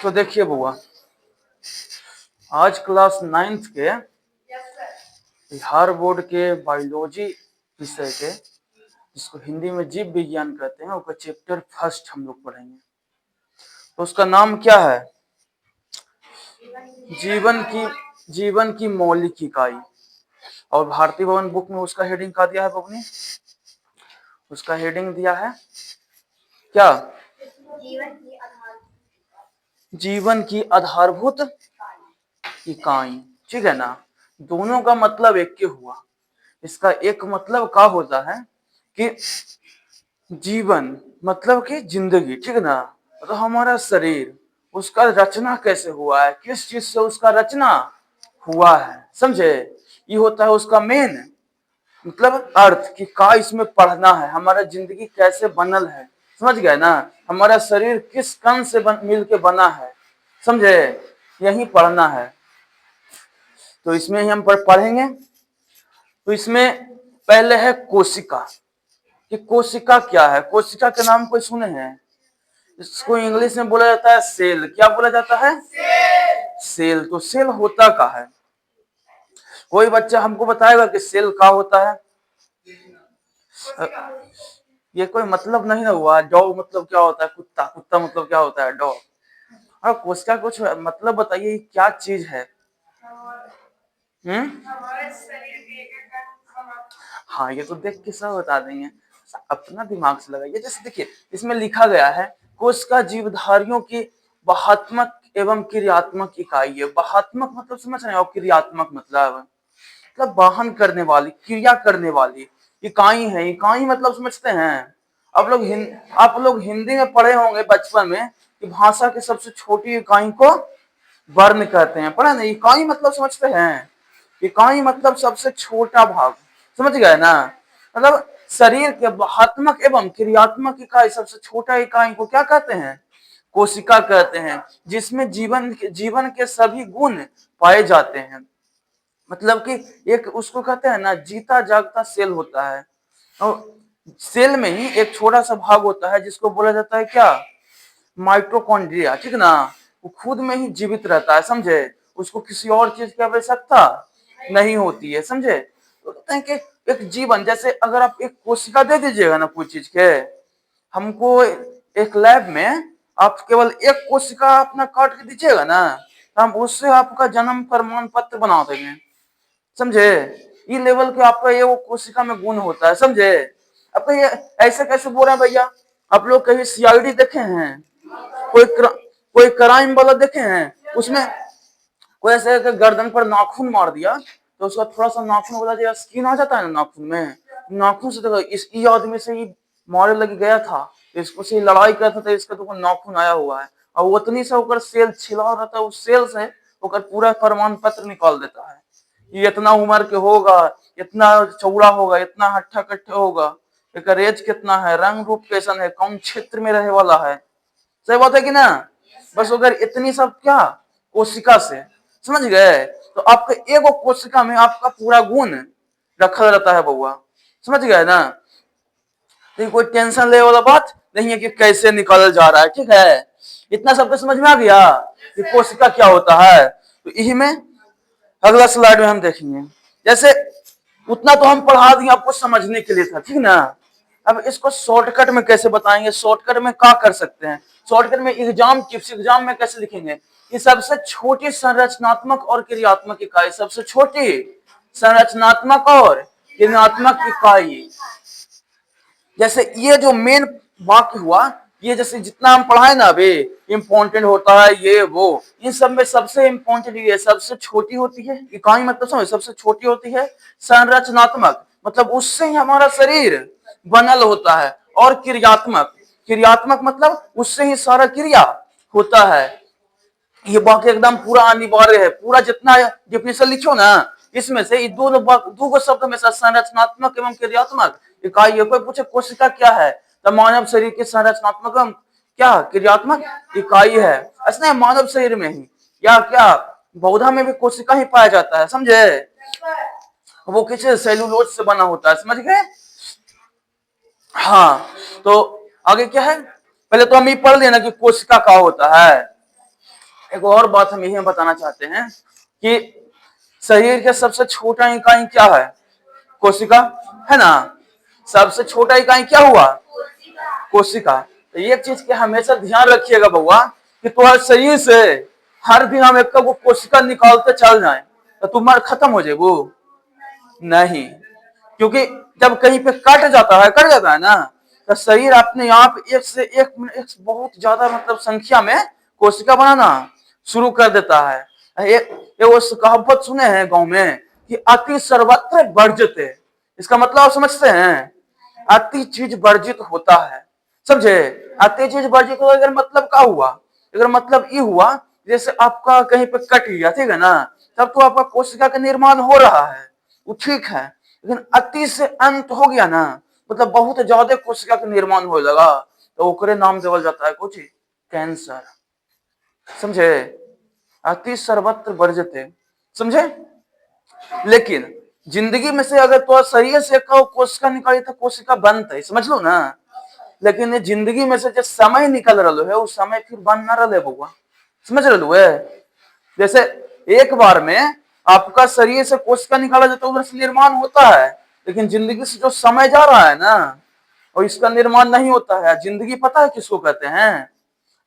तो देखिए बुआ, आज क्लास 9th के बिहार बोर्ड के बायोलॉजी विषय के, जिसको हिंदी में जीव विज्ञान कहते हैं, उसका चैप्टर फर्स्ट हम लोग पढ़ेंगे। तो उसका नाम क्या है? जीवन की मौलिक इकाई। और भारतीय भवन बुक में उसका हेडिंग क्या दिया है बबनी? उसका हेडिंग दिया है क्या? जीवन की आधारभूत इकाई। ठीक है ना? दोनों का मतलब एक ही हुआ। इसका एक मतलब क्या होता है कि जीवन मतलब कि जिंदगी, ठीक है ना? तो हमारा शरीर, उसका रचना कैसे हुआ है, किस चीज से उसका रचना हुआ है, समझे? ये होता है उसका मेन मतलब अर्थ कि का इसमें पढ़ना है, हमारा जिंदगी कैसे बनल है, समझ गए ना? हमारा शरीर किस कण से मिल के बना है, समझे? यही पढ़ना है। तो इसमें ही हम पढ़ेंगे। तो इसमें पहले है कोशिका। कि कोशिका क्या है? कोशिका के नाम कोई सुने हैं? इसको इंग्लिश में बोला जाता है सेल। क्या बोला जाता है? सेल। तो सेल होता क्या है? कोई बच्चा हमको बताएगा कि सेल क्या होता है? ये कोई मतलब नहीं ना हुआ। डॉग मतलब क्या होता है? कुत्ता। कुत्ता मतलब क्या होता है? डॉग। और कोशिका कुछ मतलब बताइए, क्या चीज है? हाँ, ये तो देख के सब बता देंगे, अपना दिमाग से लगाइए। जैसे देखिए, इसमें लिखा गया है कोशिका जीवधारियों की बहात्मक एवं क्रियात्मक इकाई है। बहात्मक मतलब समझ रहे हैं, और क्रियात्मक मतलब वाहन करने वाली, क्रिया करने वाली इकाई है। इकाई मतलब समझते हैं? आप लोग हिंदी में पढ़े होंगे बचपन में कि भाषा की सबसे छोटी इकाई को वर्ण कहते हैं। पढ़ा ना? इकाई मतलब समझते हैं? इकाई मतलब सबसे छोटा भाग, समझ गए ना? मतलब शरीर के बहात्मक एवं क्रियात्मक इकाई, सबसे छोटा इकाई को क्या कहते हैं? कोशिका कहते हैं। जिसमें जीवन के सभी गुण पाए जाते हैं। मतलब कि एक उसको कहते हैं ना, जीता जागता सेल होता है। और सेल में ही एक छोटा सा भाग होता है जिसको बोला जाता है क्या? माइटोकॉन्ड्रिया। ठीक ना? वो खुद में ही जीवित रहता है, समझे? उसको किसी और चीज की आवश्यकता नहीं होती है, समझे? तो कहते हैं कि एक जीवन, जैसे अगर आप एक कोशिका दे दीजिएगा ना कोई चीज के, हमको एक लैब में आप केवल एक कोशिका अपना काट के दीजिएगा ना, तो हम उससे आपका जन्म प्रमाण पत्र बना देंगे, समझे? ये लेवल के आपका ये वो कोशिका में गुण होता है, समझे? अब ये ऐसे कैसे बोल रहे हैं भैया? आप लोग कभी सीआईडी देखे हैं? कोई क्राइम वाला देखे हैं? उसमें कोई ऐसे गर्दन पर नाखून मार दिया तो उसका थोड़ा सा नाखून वाला जो स्किन आ जाता है ना नाखून में, नाखून से देखो इस आदमी से ही मारे लग गया था, इसको से लड़ाई करता था, इसका तो नाखून आया हुआ है, और उतनी से होकर सेल छिला रहता है, उस सेल से होकर पूरा प्रमाण पत्र निकाल देता है। ये इतना उम्र के होगा, इतना चौड़ा होगा, इतना हट्ठा कट्ठा होगा, एक एज कितना है, रंग रूप कैसन है, कौन क्षेत्र में रहे वाला है। सही बात है कि ना? बस अगर इतनी सब क्या कोशिका से, समझ गए? तो आपके एगो कोशिका में आपका पूरा गुण रखा रहता है बउआ, समझ गए ना? तो कोई टेंशन ले वाला बात नहीं है कि कैसे निकाला जा रहा है, ठीक है? इतना सबको समझ में आ गया कि कोशिका क्या होता है? तो यही में अगला स्लाइड में हम देखेंगे। जैसे उतना तो हम पढ़ा दिए आपको समझने के लिए था, ठीक ना? अब इसको शॉर्टकट में कैसे बताएंगे? शॉर्टकट में क्या कर सकते हैं? शॉर्टकट में एग्जाम में कैसे लिखेंगे कि सबसे छोटी संरचनात्मक और क्रियात्मक इकाई, सबसे छोटी संरचनात्मक और क्रियात्मक इकाई। जैसे ये जो मेन वाक्य हुआ, ये जैसे जितना हम पढ़ाए ना अभी, इम्पोर्टेंट होता है ये वो, इन सब में सबसे इम्पोर्टेंट ये सबसे छोटी होती है इकाई, मतलब समझ, सबसे छोटी होती है संरचनात्मक, मतलब उससे ही हमारा शरीर बनल होता है। और क्रियात्मक, क्रियात्मक मतलब उससे ही सारा क्रिया होता है। ये वाक्य एकदम पूरा अनिवार्य है। पूरा जितना डिफिनेशन लिखो ना, इसमें से दो शब्द में संरचनात्मक एवं क्रियात्मक इकाई है। कोई पूछे कोशिका क्या है, तो मानव शरीर की संरचनात्मक एवं क्या क्रियात्मक इकाई है। ऐसा मानव शरीर में ही या क्या पौधा में भी कोशिका ही पाया जाता है, समझे? वो किसी सेलुलोज से बना होता है, समझ गए? हाँ, तो आगे क्या है? पहले तो हम ये पढ़ लेना कि कोशिका क्या होता है। एक और बात हम यही बताना चाहते हैं कि शरीर का सबसे छोटा इकाई क्या है? कोशिका, है ना। सबसे छोटा इकाई क्या हुआ? कोशिका। तो ये चीज के हमेशा ध्यान रखिएगा बउआ कि तुम्हारे शरीर से हर दिन हम एक वो कोशिका निकालते चल जाए तो तुम्हारा खत्म हो जाए वो नहीं, क्योंकि जब कहीं पे कट जाता है ना, तो शरीर अपने आप एक बहुत ज्यादा मतलब संख्या में कोशिका बनाना शुरू कर देता है। ये वो कहावत सुने हैं गांव में कि अति सर्वत्र वर्जित है। इसका मतलब आप समझते हैं? अति चीज वर्जित होता है, समझे। अति चीज वर्जित होता, अगर मतलब क्या हुआ? अगर मतलब ये हुआ जैसे आपका कहीं पे कट गया, ठीक है ना, तब तो आपका कोशिका का निर्माण हो रहा है, वो ठीक है। लेकिन अति से अंत हो गया ना, मतलब बहुत ज्यादा कोशिका का निर्माण हो लगा, तो ओकरे नाम देवल जाता है कुछ कैंसर, समझे। अति सर्वत्र वर्जते, समझे। लेकिन जिंदगी में से अगर तो शरीर से कोशिका निकाली तो कोशिका बनता है, समझ लो ना। लेकिन ये जिंदगी में से जो समय निकल रहा है वो समय फिर बन ना रहा बउआ, समझ रहे है। जैसे एक बार में आपका शरीर से कोशिका निकाला जाता है, उधर से निर्माण होता है, लेकिन जिंदगी से जो समय जा रहा है ना, और इसका निर्माण नहीं होता है। जिंदगी पता है किसको कहते हैं?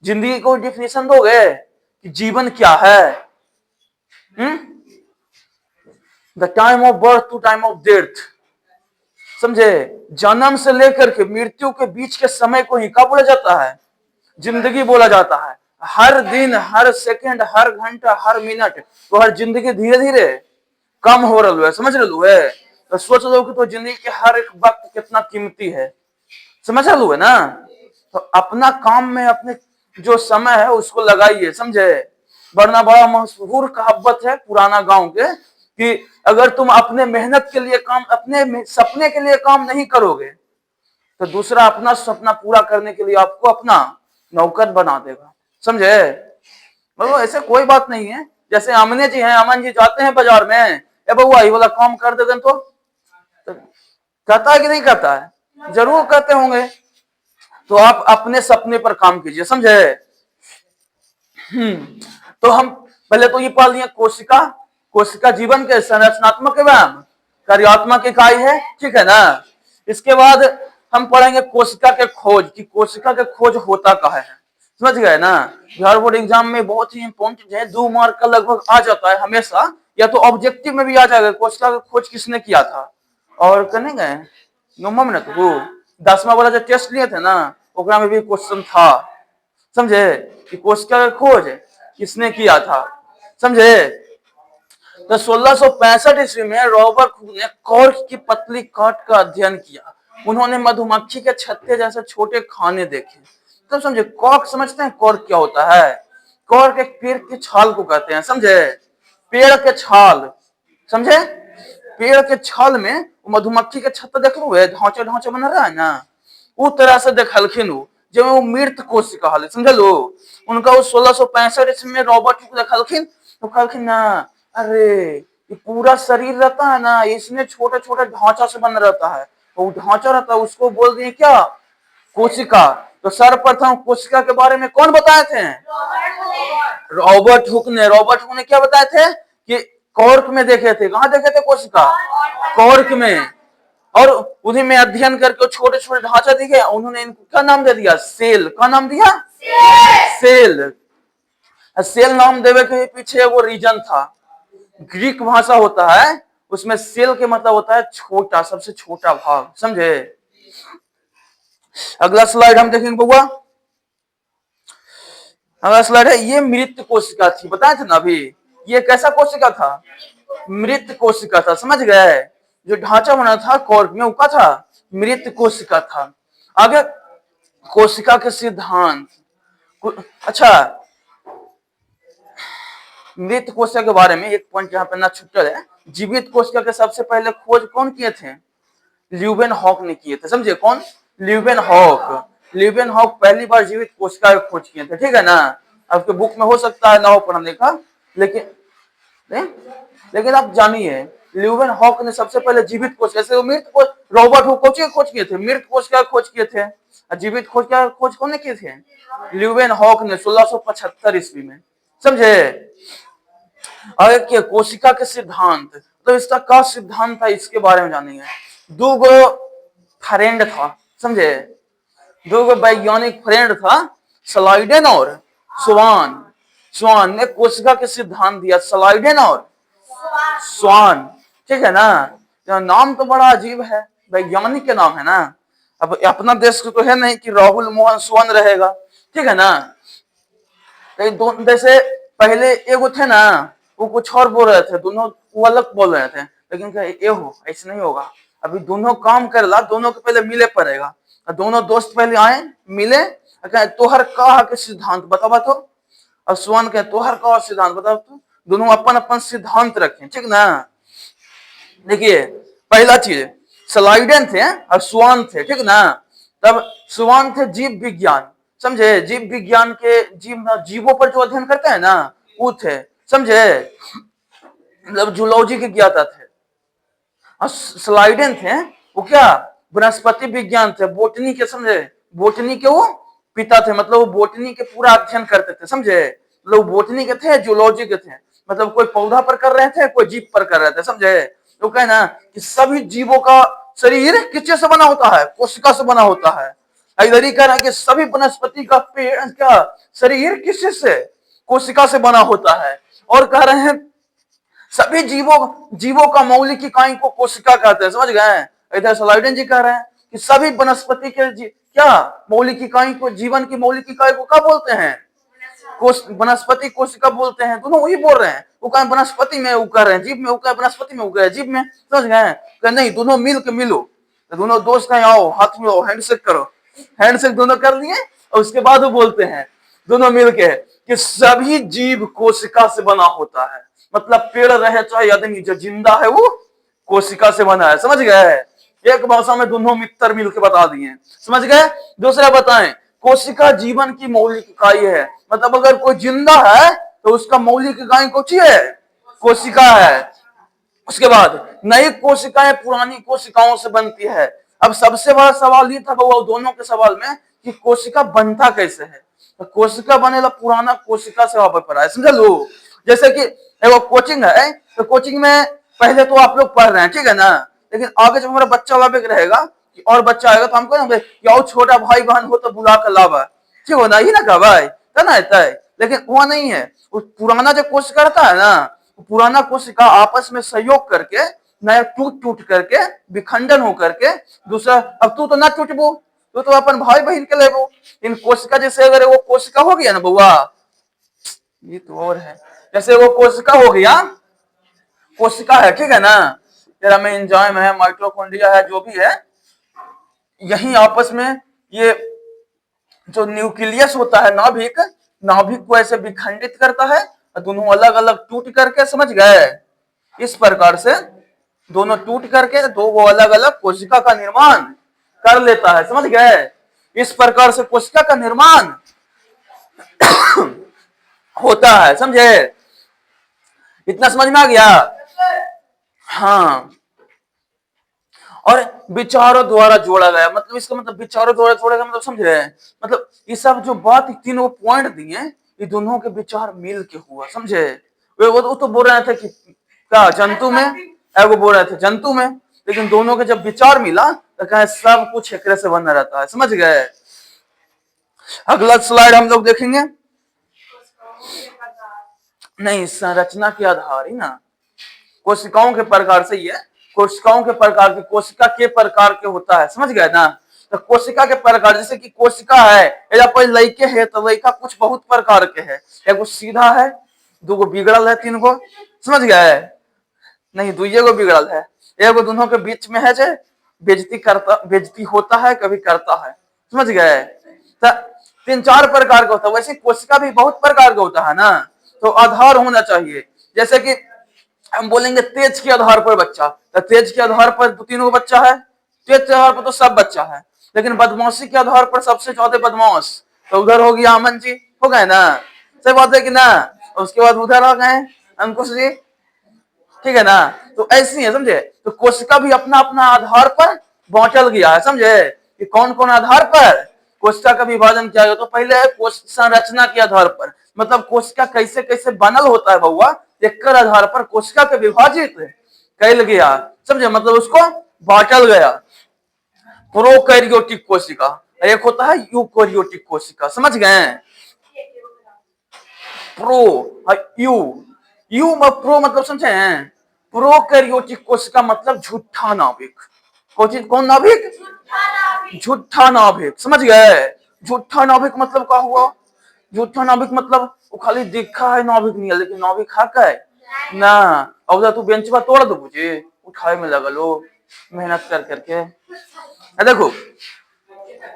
जिंदगी को डिफिनेशन दोगे कि जीवन क्या है? The time of birth to time of death, समझे। जन्म से लेकर के मृत्यु के बीच के समय को ही क्या बोला जाता है? जिंदगी बोला जाता है। हर दिन, हर सेकंड, हर घंटा, हर मिनट तो हर जिंदगी धीरे धीरे कम हो रहा है, समझ रहे है। तो सोच लो कि तो जिंदगी के हर एक वक्त कितना कीमती है, समझ रहे है ना। तो अपना काम में अपने जो समय है उसको लगाइए, समझे। वरना बड़ा मशहूर कहावत है पुराना गांव के कि अगर तुम अपने मेहनत के लिए काम, अपने सपने के लिए काम नहीं करोगे तो दूसरा अपना सपना पूरा करने के लिए आपको अपना नौकर बना देगा, समझे। मतलब ऐसे कोई बात नहीं है। जैसे अमने जी हैं, अमन जी जाते हैं बाजार में, ए बउआ ये वाला काम कर देते तो कहता है कि नहीं कहता है? जरूर कहते होंगे। तो आप अपने सपने पर काम कीजिए, समझे। तो हम पहले तो ये पढ़ लिए कोशिका। कोशिका जीवन के संरचनात्मक एवं कार्यात्मक इकाई है, ठीक है ना। इसके बाद हम पढ़ेंगे कोशिका के खोज, कि कोशिका के खोज होता कहाँ है, समझ गए ना। बिहार बोर्ड एग्जाम में बहुत ही इंपॉर्टेंट है, 2 मार्क का लगभग आ जाता है हमेशा, या तो ऑब्जेक्टिव में भी आ जाएगा कोशिका का खोज किसने किया था। और करने गए नौमा में तो वो 10वां वाला जो टेस्ट लिए थे ना, ओकरा में भी क्वेश्चन था, समझे, कि कोशिका का खोज किसने किया था, समझे। तो 1665 ईस्वी में रॉबर्ट हुक ने कॉर्क की पतली काट का अध्ययन किया। उन्होंने मधुमक्खी के छत्ते जैसे छोटे खाने देखे। तो समझे कॉर्क, समझते हैं कॉर्क क्या होता है? कॉर्क एक पेड़ की छाल को कहते हैं, समझे। पेड़ के छाल, समझे। पेड़ के छाल में मधुमक्खी के छत्ता देख लो, ढांचा ढांचा बना रहा है ना, उस तरह से देखलखिन वो, जब वो मृत कोशिका हाल, समझ लो। उनका वो 1665 ईस्वी में रॉबर्ट हुक देखलखिन तो कहलखिन ना, अरे ये पूरा शरीर रहता है ना, इसमें छोटे छोटे ढांचा से बना रहता है, तो वो ढांचा रहता है उसको बोल दिए क्या? कोशिका। तो सर्वप्रथम कोशिका के बारे में कौन बताए थे? रॉबर्ट हुक ने। रॉबर्ट हुक ने क्या बताए थे? कि कॉर्क में देखे थे। कहां देखे थे कोशिका? कॉर्क में। और उन्हीं में अध्ययन करके छोटे छोटे ढांचा दिखे, उन्होंने इनको क्या नाम दे दिया? सेल। क्या नाम दिया? सेल। सेल नाम देवे के पीछे वो रीजन था, ग्रीक भाषा होता है, उसमें सेल के मतलब होता है छोटा, सबसे छोटा भाग, समझे। अगला स्लाइड हम देखेंगे बउआ। अगला स्लाइड है, ये मृत कोशिका थी, बताए थे ना अभी। ये कैसा कोशिका था? मृत कोशिका था, समझ गए। जो ढांचा बना था कॉर्क में, वो क्या था? मृत कोशिका था। आगे कोशिका के सिद्धांत। अच्छा, मृत कोशिका के बारे में एक पॉइंट यहाँ पे ना छुट्टा है। जीवित कोशिका के सबसे पहले खोज कौन किए थे? ल्यूवेनहॉक ने किए थे, समझे। कौन? ल्यूवेनहॉक। ल्यूवेनहॉक पहली बार जीवित कोशिका की खोज किए थे, ठीक है ना। आपके बुक में हो सकता है ना हो पढ़ने का, लेकिन लेकिन आप जानिए ल्यूवेन हॉक ने सबसे पहले जीवित कोश, जैसे वो मृत कोश, रॉबर्ट हुक खोज किए थे, मृत कोश का खोज किए थे, और जीवित खोज का खोज कौन ने किए थे? ल्यूवेन हॉक ने 1675 ईस्वी में, समझे। आगे के कोशिका के सिद्धांत, तो इसका क्या सिद्धांत था इसके बारे में जानेंगे। दो गो फ्रेंड था, समझे, दो गो वैज्ञानिक फ्रेंड था, स्लाइडेन और स्वान। स्वान ने कोशिका के सिद्धांत दिया, स्लाइडेन और स्वान, ठीक है ना। नाम तो बड़ा अजीब है, वैज्ञानिक के नाम है ना। अब अपना देश तो है नहीं कि राहुल मोहन स्वान रहेगा, ठीक है ना। तो जैसे पहले एगो थे ना, वो कुछ और बोल रहे थे, दोनों वो अलग बोल रहे थे, लेकिन ये हो ऐसे नहीं होगा। अभी दोनों काम करेला, दोनों के पहले मिले पड़ेगा। दोनों दोस्त पहले आए मिले, तोहर कहा के सिद्धांत बतावा तो, और स्वान के तोहर कहा सिद्धांत बताओ तो, दोनों अपन अपन सिद्धांत रखें, ठीक ना। देखिए पहला चीज, स्लाइडेन थे और स्वान थे, ठीक ना। तब स्वान थे जीव विज्ञान, समझे, जीव विज्ञान के जीवों पर जो अध्ययन करते हैं ना, वो थे, समझे, मतलब जूलॉजी के ज्ञाता थे। और स्लाइडेन थे वो क्या, वनस्पति विज्ञान थे, बोटनी के, समझे, बोटनी के वो पिता थे, मतलब वो बोटनी के पूरा अध्ययन करते थे, समझे। लोग बोटनी के थे, जूलॉजी के थे, मतलब कोई पौधा पर कर रहे थे, कोई जीव पर कर रहे थे, समझे। तो कहना कि सभी जीवों का शरीर किससे से बना होता है, कोशिका से बना होता है। इधर ही कह रहा है कि सभी वनस्पति का पेड़ का शरीर किससे से, कोशिका से बना होता है। और कह रहे हैं सभी जीवों का मौलिक इकाई को कोशिका कहते हैं, समझ गए। इधर स्लाइडेन जी कह रहे हैं कि सभी वनस्पति के क्या मौलिक इकाई को, जीवन की मौलिक इकाई को क्या बोलते हैं, वनस्पति कोशिका बोलते हैं। दोनों वही बोल रहे हैं, वो कहा वनस्पति में, वो कह रहे हैं जीव में, वो कहा वनस्पति में, वो कह जीव में, समझ गए। नहीं, दोनों मिल के मिलो, तो दोनों दोस्त कहें आओ हाथ मिलाओ हैंडशेक करो, हैंडशेक दोनों कर लिए, और उसके बाद वो बोलते हैं दोनों मिलके कि सभी जीव कोशिका से बना होता है, मतलब पेड़ रहे चाहे आदमी, जो जिंदा है वो कोशिका से बना है, समझ गए। एक भाषा में दोनों मित्र मिलकर बता दिए, समझ गए। दूसरा बताएं, कोशिका जीवन की मौलिक इकाई है, मतलब अगर कोई जिंदा है तो उसका मौलिक इकाई कौन सी है, कोशिका है। उसके बाद नई कोशिकाएं पुरानी कोशिकाओं से बनती है। अब सबसे बड़ा सवाल ये था वो दोनों के सवाल में कि कोशिका बनता कैसे है, तो कोशिका बनेला पुराना कोशिका से वापस पड़ा है, समझ लो। जैसे कि एगो कोचिंग है, तो कोचिंग में पहले तो आप लोग पढ़ रहे हैं, ठीक है ना, लेकिन आगे जब हमारा बच्चा वाला रहेगा और बच्चा आएगा तो हमको ना क्या छोटा भाई बहन हो तो बुला कर लावा, ठीक हो ना, ही ना कहा भाई ना है। लेकिन वो नहीं है, वो पुराना जो कोशिका रहता है ना, पुराना कोशिका आपस में सहयोग करके नया टूट टूट करके विखंडन हो करके दूसरा, अब तू तो ना टूटबो, तू तो अपन भाई बहन के लेबो, इन कोशिका जैसे अगर वो कोशिका हो गया ना बउआ, ये तो और है, जैसे वो कोशिका हो गया, कोशिका है, ठीक है ना, तेरा में एंजाइम है, माइटोकॉन्ड्रिया है, जो भी है, यही आपस में ये जो न्यूक्लियस होता है, नाभिक, नाभिक को ऐसे विखंडित करता है और दोनों अलग अलग टूट करके, समझ गए, इस प्रकार से दोनों टूट करके दो वो अलग अलग कोशिका का निर्माण कर लेता है, समझ गए। इस प्रकार से कोशिका का निर्माण होता है, समझे, इतना समझ में आ गया। हाँ, और विचारों द्वारा जोड़ा गया, मतलब इसका मतलब विचारों द्वारा जोड़ा गया, मतलब समझ रहे हैं, मतलब ये सब जो बात तीनों पॉइंट दिए, ये दोनों के विचार मिल के हुआ, समझे। वो तो बोल रहे थे कि क्या जंतु में, वो बोल रहे थे जंतु में, लेकिन दोनों के जब विचार मिला तो कहे सब कुछ एक से बना रहता है, समझ गए। अगला स्लाइड हम लोग देखेंगे, नहीं संरचना के आधार ही ना, कोशिकाओं के प्रकार से ही है, कोशिकाओं के प्रकार की, कोशिका के प्रकार के होता है, समझ गए ना। तो कोशिका के प्रकार, जैसे कि कोशिका है, या कोई लड़के है तो लड़का कुछ बहुत प्रकार के है, एगो सीधा है, दूगो बिगड़ल है, तीन गो, समझ गए, नहीं दुइये गो बिगड़ल है, एगो दोनों के बीच में है, जो बेजती होता है, कभी करता है, समझ गए। तो तीन चार प्रकार का होता है, वैसे कोशिका भी बहुत प्रकार का होता है ना, तो आधार होना चाहिए। जैसे कि हम बोलेंगे तेज के आधार पर बच्चा, तो तेज के आधार पर दो तीन गो बच्चा है, तेज के आधार पर तो सब बच्चा है, लेकिन बदमाशी के आधार पर सबसे ज्यादा बदमाश, तो उधर हो गया अमन जी, हो गए ना, सही बात है कि ना। उसके बाद उधर आ गए अंकुश जी, ठीक है ना। तो ऐसी है, समझे। तो कोशिका भी अपना अपना आधार पर बांटल गया है, समझे, कि कौन कौन आधार पर कोशिका का विभाजन किया गया। तो पहले है कोश संरचना के आधार पर, मतलब कोशिका कैसे कैसे बनल होता है बउआ, एकर आधार पर कोशिका के विभाजित कैल गया, समझे, मतलब उसको बांटल गया। प्रोकैरियोटिक कोशिका, एक होता है यूकैरियोटिक कोशिका, समझ गए। प्रो यू यू प्रो मतलब समझे हैं, प्रोकैरियोटिक कोशिका मतलब झूठा नाभिक। कौन नाभिक? झूठा नाभिक, समझ गए। झूठा नाभिक मतलब क्या हुआ? झूठा नाभिक मतलब वो खाली दिखा है नाभिक नहीं है, लेकिन नाभिक है क्या ना। अब तू बेंच पर तोड़ दो मुझे, उठाए में लगा लो मेहनत कर करके। देखो,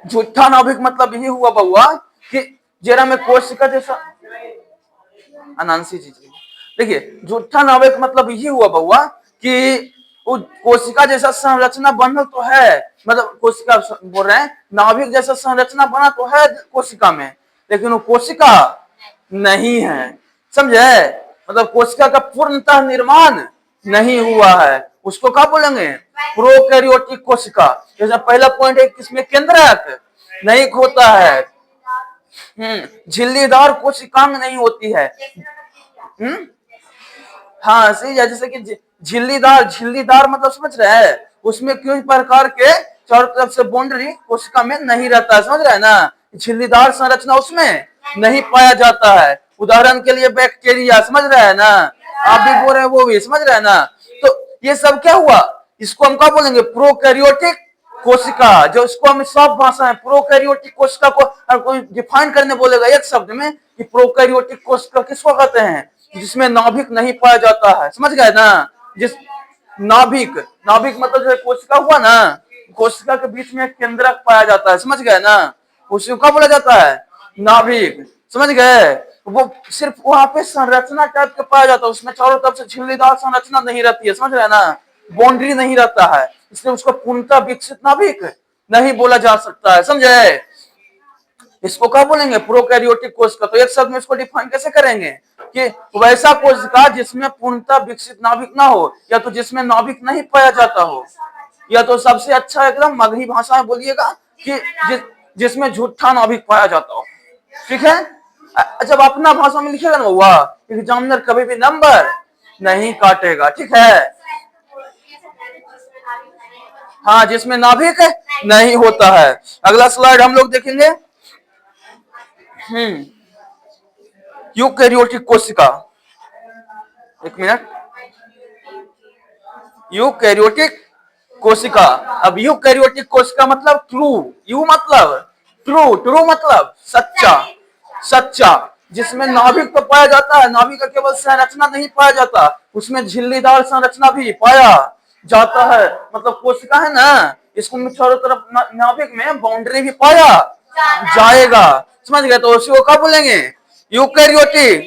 झूठा नाभिक मतलब यही हुआ बउआ कि जरा में कोशिका जैसा अनांसी चीज। देखिए, झूठा नाभिक मतलब यही हुआ बउआ कि वो कोशिका जैसा संरचना बना तो है, मतलब कोशिका बोल रहे हैं नाभिक जैसा संरचना बना तो है कोशिका में, लेकिन वो कोशिका नहीं है, समझे। मतलब कोशिका का पूर्णतः निर्माण नहीं हुआ है, उसको क्या बोलेंगे? प्रोकैरियोटिक कोशिका। जैसा पहला पॉइंट है, किसमें केंद्रक नहीं होता है, झिल्लीदार कोशिकांग नहीं होती है। हाँ सही है, जैसे कि झिल्लीदार, झिल्लीदार मतलब समझ रहे हैं, उसमें किसी प्रकार के चारों तरफ से बाउंड्री कोशिका में नहीं रहता है, समझ रहे हैं ना। झिल्लीदार संरचना उसमें नहीं पाया जाता है। उदाहरण के लिए बैक्टीरिया, समझ रहे हैं ना, आप भी बोल रहे हैं वो भी, समझ रहे हैं ना। तो ये सब क्या हुआ, इसको हम क्या बोलेंगे? प्रोकैरियोटिक कोशिका। जो इसको हम सब भाषा है प्रोकैरियोटिक कोशिका को हर कोई डिफाइन करने बोलेगा एक शब्द में कि प्रोकैरियोटिक कोशिका किसको कहते हैं? जिसमें नाभिक नहीं पाया जाता है, समझ गए ना। जिस नाभिक, नाभिक मतलब जो कोशिका हुआ ना, कोशिका के बीच में एक केंद्रक पाया जाता है, समझ गए ना, उसी को बोला जाता है नाभिक, समझ गए। वो सिर्फ वहां पे संरचना टाइप का पाया जाता है, उसमें चारों तरफ से झिल्लीदार संरचना नहीं रहती है, समझ रहे ना, बाउंड्री नहीं रहता है, इसलिए उसको पूर्णतः विकसित नाभिक नहीं बोला जा सकता है, समझे। इसको क्या बोलेंगे? प्रोकैरियोटिक कोशिका। तो एक शब्द में इसको डिफाइन कैसे करेंगे कि वैसा कोशिका जिसमें पूर्णतः विकसित नाभिक ना हो, या तो जिसमें नाभिक नहीं पाया जाता हो, या तो सबसे अच्छा एकदम मगही भाषा में बोलिएगा कि जिसमें झूठा नाभिक पाया जाता हो, ठीक है। जब अपना भाषा में लिखेगा ना हुआ, एग्जामिनर कभी भी नंबर नहीं काटेगा, ठीक है। हाँ, जिसमें नाभिक नहीं होता है। अगला स्लाइड हम लोग देखेंगे। यूकैरियोटिक कोशिका, एक मिनट। यूकैरियोटिक कोशिका। अब यूकैरियोटिक कोशिका मतलब ट्रू, यू मतलब ट्रू, ट्रू मतलब सच्चा, सच्चा, जिसमें नाभिक तो पाया जाता है, नाभिक का केवल संरचना नहीं पाया जाता, उसमें झिल्लीदार संरचना भी पाया जाता है। मतलब कोशिका है ना, इसको चारों तरफ नाभिक में बाउंड्री भी पाया जाएगा, समझ गए। तो उसी को क्या बोलेंगे? यूकैरियोटिक,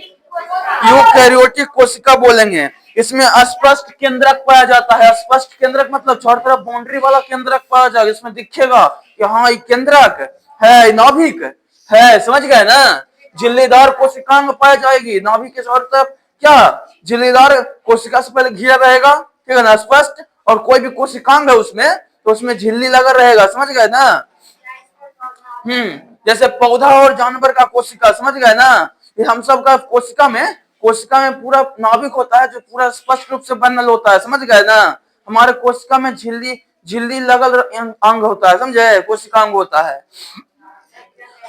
यूकैरियोटिक कोशिका बोलेंगे। इसमें अस्पष्ट केंद्रक पाया जाता है। अस्पष्ट केंद्रक मतलब चारों तरफ बाउंड्री वाला केंद्रक पाया जाएगा, इसमें दिखेगा कि हाँ ये केंद्रक है, नाभिक है, समझ गए ना। झिल्लीदार कोशिकांग पाई जाएगी, नाभिक के चारों तरफ क्या झिल्लीदार कोशिका से पहले घिरा रहेगा, ठीक है ना, स्पष्ट, और कोई भी कोशिकांग है उसमें तो उसमें झिल्ली लगा रहेगा, समझ गए ना। जैसे पौधा और जानवर का कोशिका, समझ गए ना। ये हम सब का कोशिका में पूरा नाभिक होता है जो पूरा स्पष्ट रूप से बनल होता है, समझ गए ना। हमारे कोशिका में झिल्ली झिल्ली लगल अंग होता है, समझे, कोशिकांग होता है।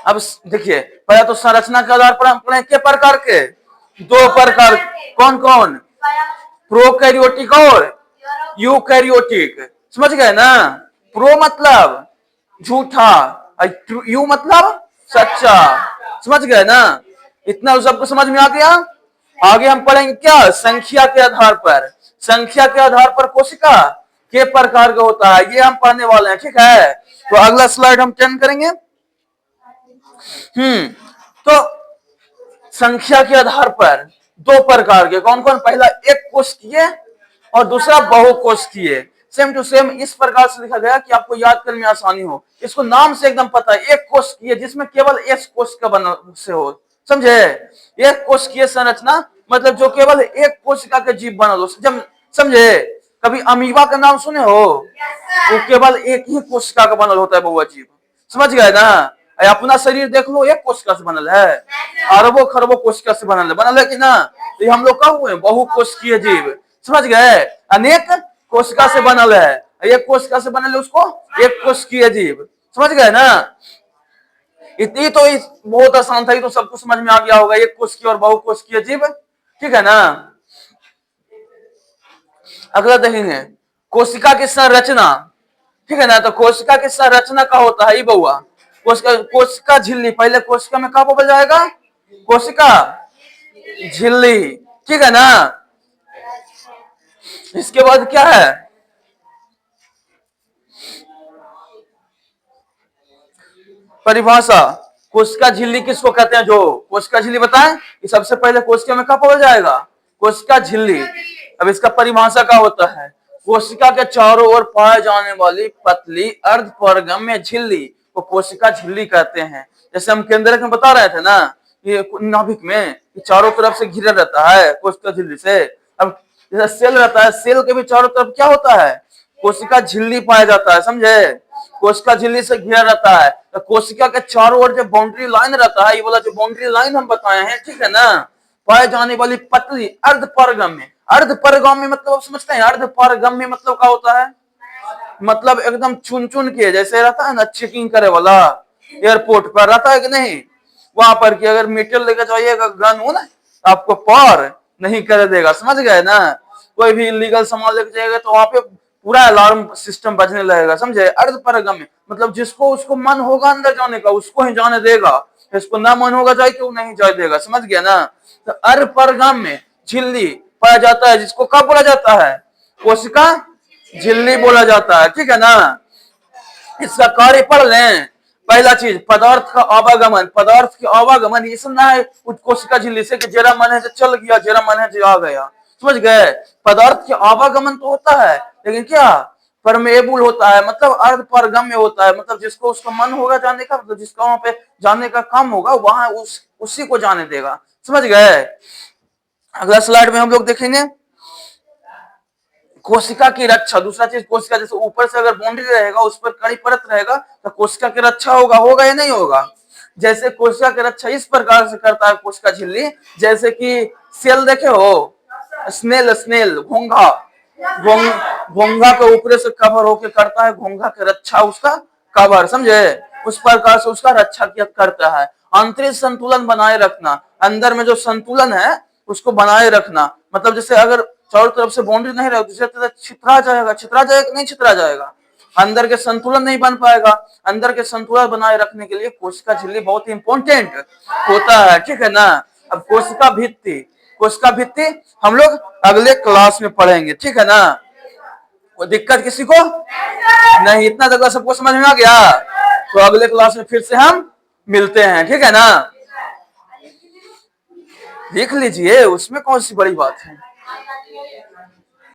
अब देखिए, पहले तो संरचना के आधार पर हम पढ़े के प्रकार के, दो प्रकार, कौन कौन? प्रोकैरियोटिक और यूकैरियोटिक, समझ गए ना। प्रो मतलब झूठा, यू मतलब सच्चा, समझ गए ना। इतना सबको समझ में आ गया। आगे हम पढ़ेंगे क्या? संख्या के आधार पर, संख्या के आधार पर कोशिका के प्रकार का होता है, ये हम पढ़ने वाले हैं, ठीक है। तो अगला स्लाइड हम टर्न करेंगे। तो संख्या के आधार पर दो प्रकार के, कौन कौन? पहला एक कोशिकीय और दूसरा बहुकोशिकीय। सेम टू सेम इस प्रकार से लिखा गया कि आपको याद करने में आसानी हो। इसको नाम से एकदम पता है, एक कोशिकीय जिसमें केवल एक कोशिका बना से हो, समझे। एक कोशिकीय संरचना मतलब जो केवल एक कोशिका के जीव बनल हो, जब समझे। कभी अमीबा का नाम सुने हो? वो केवल एक ही कोशिका का बनल होता है बउआ जीव, समझ गए ना? अपना शरीर देख लो, एक कोशिका से बनल है, अरबों खरबों कोशिका से बनल है कि ना? तो ये हम लोग कब हुए? बहुकोशिकीय जीव, समझ गए? अनेक कोशिका से बनल है, एक कोशिका से बनल है उसको एक कोशिकीय जीव, समझ गए ना? इतनी तो इस बहुत आसान था, ये तो सबको समझ में आ गया होगा, एक कोशिकीय और बहुकोशिकीय जीव, ठीक है ना? अगला देखेंगे कोशिका की संरचना, ठीक है ना? तो कोशिका की संरचना का होता है ये बउआ, कोशिका झिल्ली, पहले कोशिका में क्या पाया जाएगा? कोशिका झिल्ली, ठीक है ना? इसके बाद क्या है? परिभाषा, कोशिका झिल्ली किसको कहते हैं? जो कोशिका झिल्ली बताएं कि सबसे पहले कोशिका में क्या पाया जाएगा? कोशिका झिल्ली। अब इसका परिभाषा क्या होता है? कोशिका के चारों ओर पाए जाने वाली पतली अर्धपारगम्य झिल्ली को कोशिका झिल्ली कहते हैं। जैसे हम केंद्रक में बता रहे थे ना, ये नाभिक में चारों तरफ से घिरा रहता है कोशिका झिल्ली से। अब जैसे सेल रहता है, सेल के भी चारों तरफ क्या होता है? कोशिका झिल्ली पाया जाता है, समझे? कोशिका झिल्ली से घिरा रहता है। तो कोशिका के चारों ओर जो बाउंड्री लाइन रहता है, ये वाला जो बाउंड्री लाइन हम बताए हैं, ठीक है ना? पाए जाने वाली पतली अर्धपारगम्य, अर्धपारगम्य मतलब आप समझते हैं? अर्धपारगम्य मतलब क्या होता है? मतलब एकदम चुन चुन के, जैसे रहता है ना चेकिंग करे वाला, एयरपोर्ट पर रहता है कि नहीं? वहां पर कि अगर मीटर लेकर जाइएगा गन हो ना, तो आपको पार नहीं कर देगा, समझ गए ना? कोई भी इलीगल सामान लेकर जाएगा तो वहां पे पूरा अलार्म सिस्टम बजने लगेगा, समझे? अर्धपारगम्य मतलब जिसको उसको मन होगा अंदर जाने का उसको ही जाने देगा, जिसको ना मन होगा जाए कि वो नहीं जाए देगा, समझ गया ना? तो अर्धपारगम्य झिल्ली पाया जाता है, जिसको कब बोला जाता है? कोशिका झिल्ली बोला जाता है, ठीक है ना? इसका कार्य पढ़ लें। पहला चीज, पदार्थ का आवागमन, पदार्थ के आवागमन, ये सुनना है कोशिका झिल्ली से कि जरा मन है तो चल गया, जरा मन है तो आ गया, समझ गए? पदार्थ के आवागमन तो होता है, लेकिन क्या परमेबुल होता है, मतलब अर्धपारगम्य होता है, मतलब जिसको उसका मन होगा जाने का, मतलब जिसका वहां पे जाने का काम होगा वहां उसी को जाने देगा, समझ गए? अगला स्लाइड में हम लोग देखेंगे कोशिका की रक्षा। दूसरा चीज, कोशिका जैसे ऊपर से अगर बाउंड्री रहेगा उस पर कड़ी परत रहेगा तो कोशिका की रक्षा होगा या नहीं होगा? जैसे कोशिका की रक्षा इस प्रकार से करता है कोशिका झिल्ली, जैसे कि सेल देखे हो, स्नेल, स्नेल घोंघा, घोंघा के ऊपर से कवर होके करता है घोंघा की रक्षा, उसका कवर, समझे? उस प्रकार से उसका रक्षा किया करता है। आंतरिक संतुलन बनाए रखना, अंदर में जो संतुलन है उसको बनाए रखना, मतलब जैसे अगर चारों तरफ से बाउंड्री नहीं रहेगी तो छितरा जाएगा, छितरा जाएगा नहीं छितरा जाएगा, अंदर के संतुलन नहीं बन पाएगा। अंदर के संतुलन बनाए रखने के लिए कोशिका झिल्ली बहुत ही इंपॉर्टेंट होता है, ठीक है ना? अब कोशिका भित्ति, कोशिका भित्ति हम लोग अगले क्लास में पढ़ेंगे, ठीक है ना? कोई दिक्कत किसी को नहीं? इतना तक सबको समझ में आ गया? तो अगले क्लास में फिर से हम मिलते हैं, ठीक है ना? देख लीजिए, उसमें कौन सी बड़ी बात है।